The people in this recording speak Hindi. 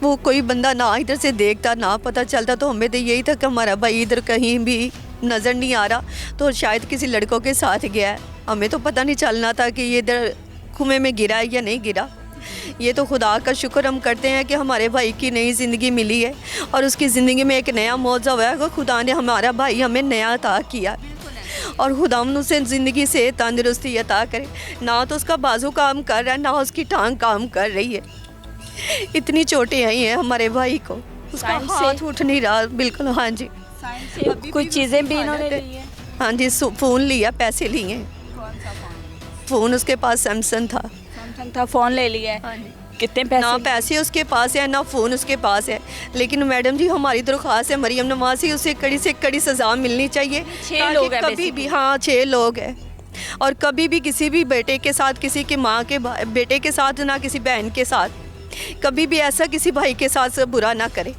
वो कोई बंदा ना इधर से देखता ना पता चलता, तो हमें तो यही था कि हमारा भाई इधर कहीं भी नज़र नहीं आ रहा, तो शायद किसी लड़कों के साथ गया है। हमें तो पता नहीं चलना था कि ये इधर कुएं में गिरा है या नहीं गिरा। ये तो खुदा का शुक्र हम करते हैं कि हमारे भाई की नई ज़िंदगी मिली है और उसकी ज़िंदगी में एक नया मौज़ा हुआ है कि खुदा ने हमारा भाई हमें नया अता किया, और खुदा उसे ज़िंदगी से तंदुरुस्ती अता करे। ना तो उसका बाजू काम कर रहा है, ना उसकी टांग काम कर रही है। इतनी चोटें आई हैं हमारे भाई को, उसका हाथ उठ नहीं रहा बिल्कुल। हाँ जी, कुछ चीज़ें भी इन्होंने ली हैं। हाँ जी, फ़ोन लिया, पैसे लिए। कौन सा फ़ोन? फ़ोन उसके पास सैमसंग था। सैमसंग था, फ़ोन ले लिया है। हाँ जी। कितने पैसे? ना पैसे उसके पास है ना फ़ोन उसके पास है, लेकिन मैडम जी हमारी दरख्वास्त है मरीम नवाज़ी, उसे कड़ी से कड़ी सज़ा मिलनी चाहिए। 6 लोग हैं कभी भी, हाँ 6 लोग हैं, और कभी भी किसी भी बेटे के साथ, किसी की माँ के बेटे के साथ, ना किसी बहन के साथ, कभी भी ऐसा किसी भाई के साथ बुरा ना करे।